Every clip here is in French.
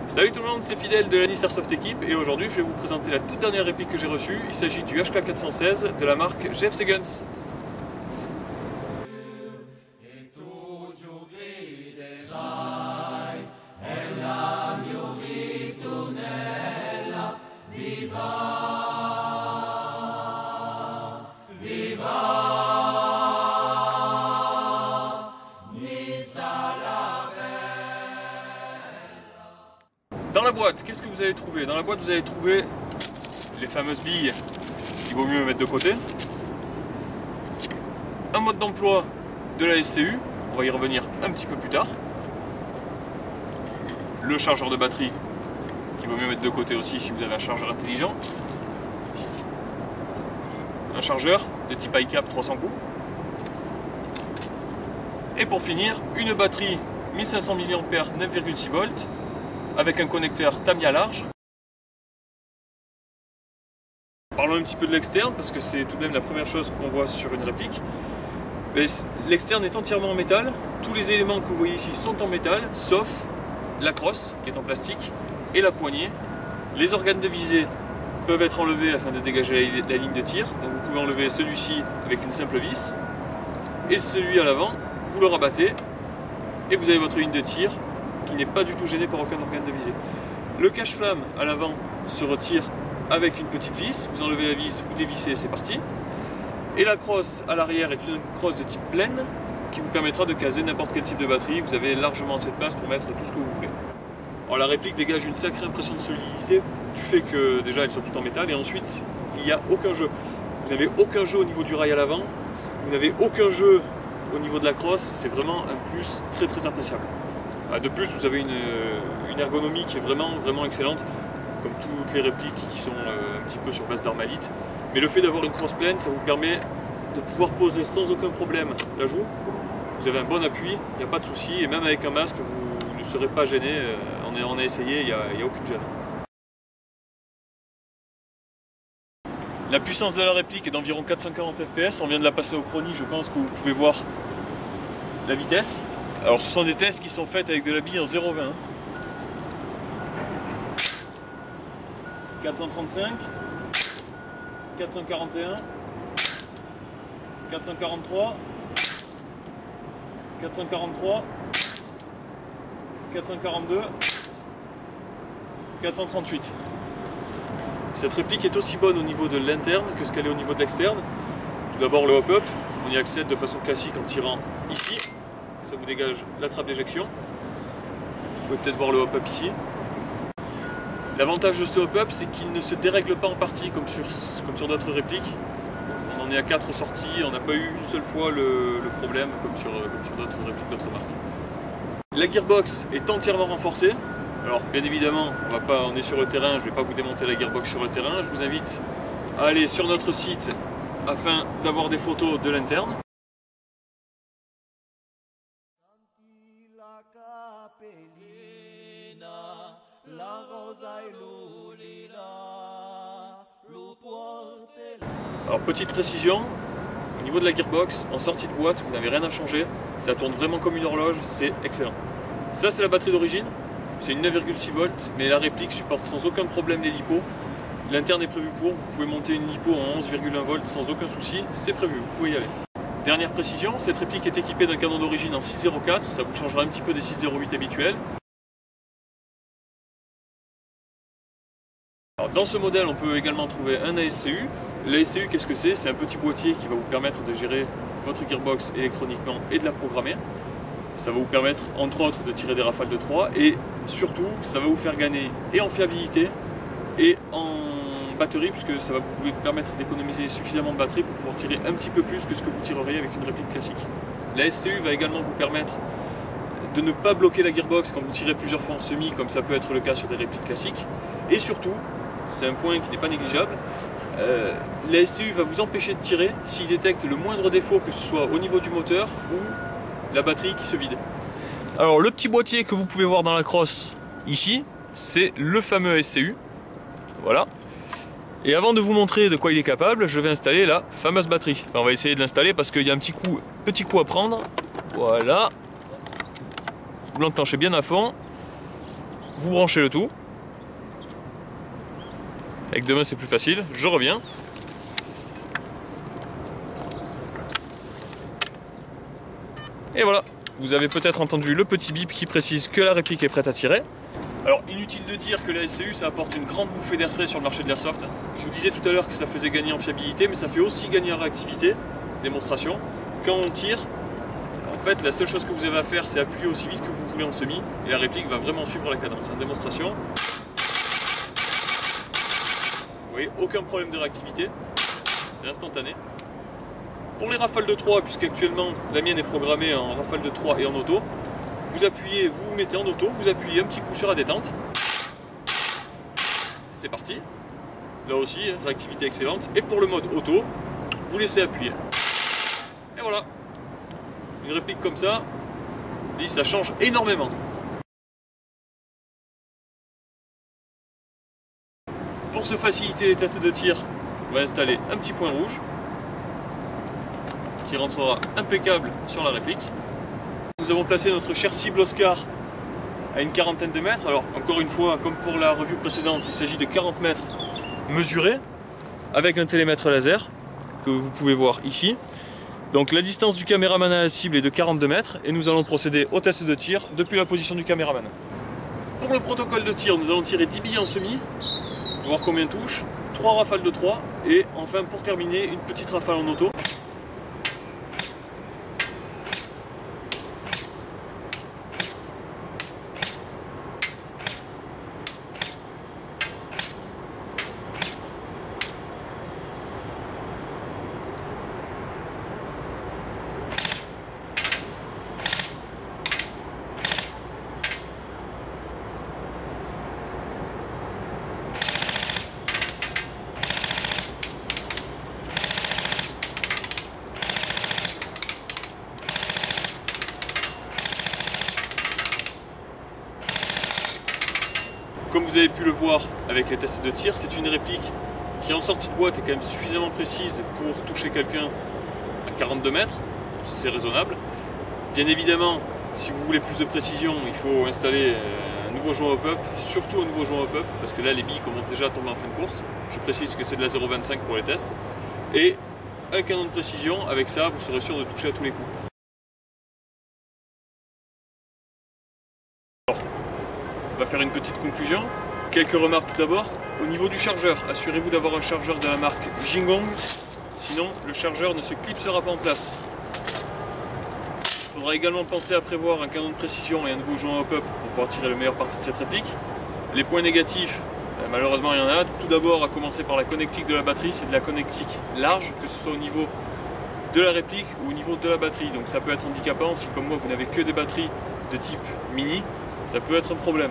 Salut tout le monde, c'est Fidèle de la Nice Airsoft Equipe et aujourd'hui je vais vous présenter la toute dernière réplique que j'ai reçue. Il s'agit du HK416 de la marque GFC Guns. Dans la boîte, qu'est-ce que vous allez trouver? Dans la boîte, vous allez trouver les fameuses billes qu'il vaut mieux mettre de côté, un mode d'emploi de la SCU, on va y revenir un petit peu plus tard, le chargeur de batterie qu'il vaut mieux mettre de côté aussi si vous avez un chargeur intelligent, un chargeur de type iCap 300 coups, et pour finir, une batterie 1500 mAh 9,6 volts avec un connecteur Tamiya large. Parlons un petit peu de l'externe parce que c'est tout de même la première chose qu'on voit sur une réplique. L'externe est entièrement en métal, tous les éléments que vous voyez ici sont en métal, sauf la crosse qui est en plastique et la poignée. Les organes de visée peuvent être enlevés afin de dégager la ligne de tir, donc vous pouvez enlever celui-ci avec une simple vis, et celui à l'avant, vous le rabattez, et vous avez votre ligne de tir qui n'est pas du tout gêné par aucun organe de visée. Le cache-flamme à l'avant se retire avec une petite vis, vous enlevez la vis, vous dévissez et c'est parti. Et la crosse à l'arrière est une crosse de type pleine qui vous permettra de caser n'importe quel type de batterie, vous avez largement assez de place pour mettre tout ce que vous voulez. Alors, la réplique dégage une sacrée impression de solidité du fait que déjà elles sont toutes en métal et ensuite il n'y a aucun jeu. Vous n'avez aucun jeu au niveau du rail à l'avant, vous n'avez aucun jeu au niveau de la crosse, c'est vraiment un plus très appréciable. De plus, vous avez une ergonomie qui est vraiment excellente, comme toutes les répliques qui sont un petit peu sur base d'armalite. Mais le fait d'avoir une crosse pleine, ça vous permet de pouvoir poser sans aucun problème la joue. Vous avez un bon appui, il n'y a pas de souci, et même avec un masque, vous ne serez pas gêné. On a essayé, il n'y a aucune gêne. La puissance de la réplique est d'environ 440 fps, on vient de la passer au chronie, je pense que vous pouvez voir la vitesse. Alors ce sont des tests qui sont faits avec de la bille en 0,20. 435, 441, 443, 443, 442, 438. Cette réplique est aussi bonne au niveau de l'interne que ce qu'elle est au niveau de l'externe. Tout d'abord le hop-up, on y accède de façon classique en tirant ici. Ça vous dégage la trappe d'éjection. Vous pouvez peut-être voir le hop-up ici. L'avantage de ce hop-up, c'est qu'il ne se dérègle pas en partie comme sur d'autres répliques. On en est à 4 sorties, on n'a pas eu une seule fois le problème comme sur d'autres répliques d'autres marques. La gearbox est entièrement renforcée. Alors bien évidemment, on est sur le terrain, je ne vais pas vous démonter la gearbox sur le terrain. Je vous invite à aller sur notre site afin d'avoir des photos de l'interne. Alors petite précision, au niveau de la gearbox, en sortie de boîte, vous n'avez rien à changer, ça tourne vraiment comme une horloge, c'est excellent. Ça c'est la batterie d'origine, c'est une 9,6 volts, mais la réplique supporte sans aucun problème les lipos. L'interne est prévu pour, vous pouvez monter une lipo en 11,1 volts sans aucun souci, c'est prévu, vous pouvez y aller. Dernière précision, cette réplique est équipée d'un canon d'origine en 6,04, ça vous changera un petit peu des 6,08 habituels. Alors, dans ce modèle, on peut également trouver un ASCU. L'ASCU, qu'est-ce que c'est? C'est un petit boîtier qui va vous permettre de gérer votre gearbox électroniquement et de la programmer. Ça va vous permettre, entre autres, de tirer des rafales de 3 et surtout, ça va vous faire gagner et en fiabilité et en batterie, puisque ça va vous permettre d'économiser suffisamment de batterie pour pouvoir tirer un petit peu plus que ce que vous tireriez avec une réplique classique. La SCU va également vous permettre de ne pas bloquer la gearbox quand vous tirez plusieurs fois en semi, comme ça peut être le cas sur des répliques classiques. Et surtout, c'est un point qui n'est pas négligeable, la SCU va vous empêcher de tirer s'il détecte le moindre défaut, que ce soit au niveau du moteur ou la batterie qui se vide. Alors le petit boîtier que vous pouvez voir dans la crosse ici, c'est le fameux SCU. Voilà. Et avant de vous montrer de quoi il est capable, je vais installer la fameuse batterie. Enfin, on va essayer de l'installer parce qu'il y a un petit coup à prendre. Voilà. Vous l'enclenchez bien à fond. vous branchez le tout. Avec deux mains c'est plus facile, je reviens. Et voilà, vous avez peut-être entendu le petit bip qui précise que la réplique est prête à tirer. Alors inutile de dire que la SCU ça apporte une grande bouffée d'air frais sur le marché de l'airsoft. Je vous disais tout à l'heure que ça faisait gagner en fiabilité, mais ça fait aussi gagner en réactivité. Démonstration. Quand on tire, en fait la seule chose que vous avez à faire c'est appuyer aussi vite que vous voulez en semi et la réplique va vraiment suivre la cadence. En démonstration. Vous voyez, aucun problème de réactivité, c'est instantané. Pour les rafales de 3, puisqu'actuellement la mienne est programmée en rafale de 3 et en auto, vous appuyez, vous mettez en auto, vous appuyez un petit coup sur la détente. C'est parti. Là aussi, réactivité excellente. Et pour le mode auto, vous laissez appuyer. Et voilà. Une réplique comme ça, ça change énormément. Pour se faciliter les tests de tir, on va installer un petit point rouge qui rentrera impeccable sur la réplique. Nous avons placé notre cher cible Oscar à une quarantaine de mètres. Alors encore une fois, comme pour la revue précédente, il s'agit de 40 mètres mesurés avec un télémètre laser que vous pouvez voir ici. Donc la distance du caméraman à la cible est de 42 mètres et nous allons procéder au test de tir depuis la position du caméraman. Pour le protocole de tir, nous allons tirer 10 billes en semi, voir combien touche, 3 rafales de 3 et enfin pour terminer une petite rafale en auto. Comme vous avez pu le voir avec les tests de tir, c'est une réplique qui en sortie de boîte est quand même suffisamment précise pour toucher quelqu'un à 42 mètres, c'est raisonnable. Bien évidemment, si vous voulez plus de précision, il faut installer un nouveau joint hop-up, surtout un nouveau joint hop-up, parce que là les billes commencent déjà à tomber en fin de course. Je précise que c'est de la 0,25 pour les tests. Et un canon de précision, avec ça vous serez sûr de toucher à tous les coups. On va faire une petite conclusion. Quelques remarques tout d'abord. Au niveau du chargeur, assurez-vous d'avoir un chargeur de la marque Jingong, sinon le chargeur ne se clipsera pas en place. Il faudra également penser à prévoir un canon de précision et un nouveau joint hop-up pour pouvoir tirer le meilleur parti de cette réplique. Les points négatifs, malheureusement il y en a. Tout d'abord, à commencer par la connectique de la batterie, c'est de la connectique large, que ce soit au niveau de la réplique ou au niveau de la batterie. Donc ça peut être handicapant si comme moi vous n'avez que des batteries de type mini. Ça peut être un problème.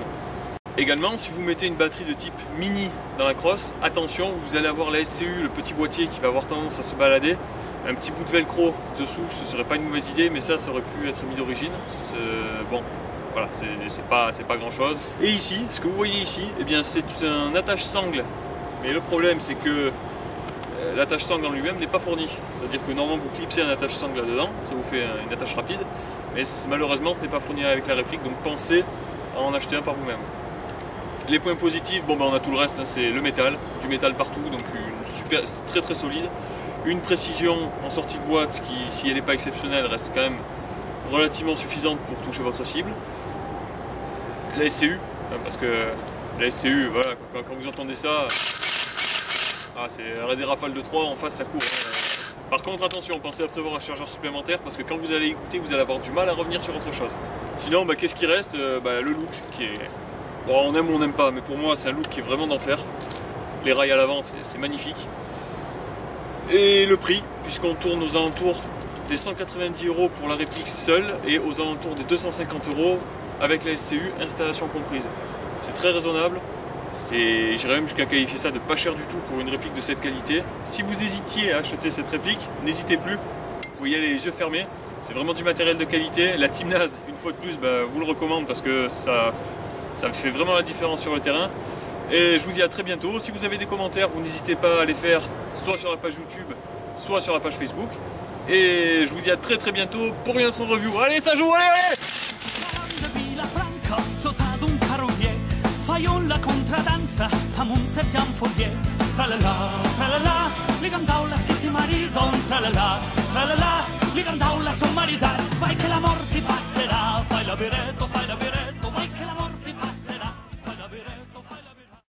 Également, si vous mettez une batterie de type mini dans la crosse, attention, vous allez avoir la SCU, le petit boîtier qui va avoir tendance à se balader. Un petit bout de velcro dessous, ce serait pas une mauvaise idée, mais ça aurait pu être mis d'origine. Bon, voilà, c'est pas grand chose. Et ici, ce que vous voyez ici, eh bien c'est un attache-sangle. Mais le problème, c'est que l'attache-sangle en lui-même n'est pas fourni. C'est-à-dire que normalement vous clipsez un attache-sangle là-dedans, ça vous fait une attache rapide, mais malheureusement ce n'est pas fourni avec la réplique, donc pensez à en acheter un par vous-même. Les points positifs, bon ben on a tout le reste, hein, c'est le métal, du métal partout, donc très très solide. Une précision en sortie de boîte qui, si elle n'est pas exceptionnelle, reste quand même relativement suffisante pour toucher votre cible. La SCU, parce que la SCU, voilà, quand vous entendez ça, c'est des rafales de 3, en face ça court. Par contre attention, pensez à prévoir un chargeur supplémentaire parce que quand vous allez écouter, vous allez avoir du mal à revenir sur autre chose. Sinon, qu'est-ce qui reste? Le look qui est... Bon, on aime ou on n'aime pas, mais pour moi c'est un look qui est vraiment d'enfer. Les rails à l'avant, c'est magnifique. Et le prix, puisqu'on tourne aux alentours des 190 € pour la réplique seule et aux alentours des 250 € avec la SCU, installation comprise. C'est très raisonnable. J'irais même jusqu'à qualifier ça de pas cher du tout pour une réplique de cette qualité. Si vous hésitiez à acheter cette réplique, n'hésitez plus, vous pouvez y aller les yeux fermés. C'est vraiment du matériel de qualité. La Team Naz, une fois de plus, vous le recommande parce que ça fait vraiment la différence sur le terrain. Et je vous dis à très bientôt. Si vous avez des commentaires, vous n'hésitez pas à les faire soit sur la page YouTube, soit sur la page Facebook. Et je vous dis à très très bientôt pour une autre review. Allez, ça joue, allez, allez! feien la contradansa amb un sergent Fourier. Tra-la-la, li cantau les que si maridon, tra-la-la, li cantau la son maridats, vai que la mort hi passerà.